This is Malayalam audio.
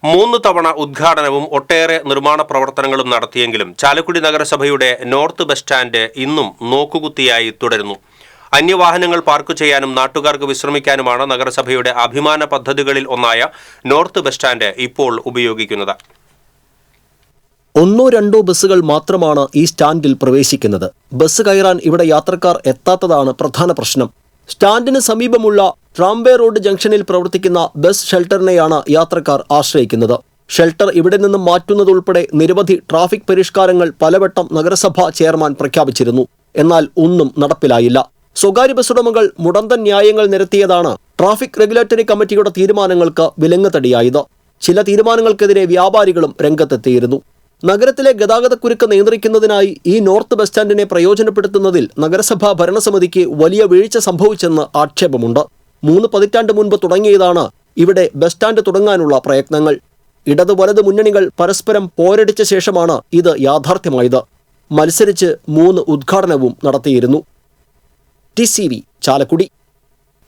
3 തവണ ഉദ്ഘാടനവും ഒട്ടേറെ നിർമ്മാണ പ്രവർത്തനങ്ങളും നടത്തിയെങ്കിലും ചാലക്കുടി നഗരസഭയുടെ നോർത്ത് ബസ് സ്റ്റാൻഡ് ഇന്നും നോക്കുകുത്തിയായി തുടരുന്നു. അന്യവാഹനങ്ങൾ പാർക്ക് ചെയ്യാനും നാട്ടുകാർക്ക് വിശ്രമിക്കാനുമാണ് നഗരസഭയുടെ അഭിമാന പദ്ധതികളിൽ ഒന്നായ നോർത്ത് ബസ് സ്റ്റാൻഡ് ഇപ്പോൾ ഉപയോഗിക്കുന്നത്. 1-2 ബസ്സുകൾ മാത്രമാണ് ഈ സ്റ്റാൻഡിൽ പ്രവേശിക്കുന്നത്. ബസ് കയറാൻ ഇവിടെ യാത്രക്കാർ എത്താത്തതാണ് പ്രധാന പ്രശ്നം. സ്റ്റാൻഡിന് സമീപമുള്ള ട്രാംവേ റോഡ് ജംഗ്ഷനിൽ പ്രവർത്തിക്കുന്ന ബസ് ഷെൽട്ടറിനെയാണ് യാത്രക്കാർ ആശ്രയിക്കുന്നത്. ഷെൽട്ടർ ഇവിടെ നിന്നും മാറ്റുന്നതുൾപ്പെടെ നിരവധി ട്രാഫിക് പരിഷ്കാരങ്ങൾ പലവട്ടം നഗരസഭാ ചെയർമാൻ പ്രഖ്യാപിച്ചിരുന്നു. എന്നാൽ ഒന്നും നടപ്പിലായില്ല. സ്വകാര്യ ബസ്സുടമകൾ മുടന്തൻ ന്യായങ്ങൾ നിരത്തിയതാണ് ട്രാഫിക് റെഗുലേറ്ററി കമ്മിറ്റിയുടെ തീരുമാനങ്ങൾക്ക് വിലങ്ങുതടിയായത്. ചില തീരുമാനങ്ങൾക്കെതിരെ വ്യാപാരികളും രംഗത്തെത്തിയിരുന്നു. നഗരത്തിലെ ഗതാഗതക്കുരുക്ക് നിയന്ത്രിക്കുന്നതിനായി ഈ നോർത്ത് ബസ് സ്റ്റാൻഡിനെ പ്രയോജനപ്പെടുത്തുന്നതിൽ നഗരസഭാ ഭരണസമിതിക്ക് വലിയ വീഴ്ച സംഭവിച്ചെന്ന് ആക്ഷേപമുണ്ട്. 3 പതിറ്റാണ്ട് മുൻപ് തുടങ്ങിയതാണ് ഇവിടെ ബസ് സ്റ്റാൻഡ് തുടങ്ങാനുള്ള പ്രയത്നങ്ങൾ. ഇടത് വലത് മുന്നണികൾ പരസ്പരം പോരടിച്ച ശേഷമാണ് ഇത് യാഥാർത്ഥ്യമായത്. മത്സരിച്ച് 3 ഉദ്ഘാടനവും നടത്തിയിരുന്നു. TCV ചാലക്കുടി.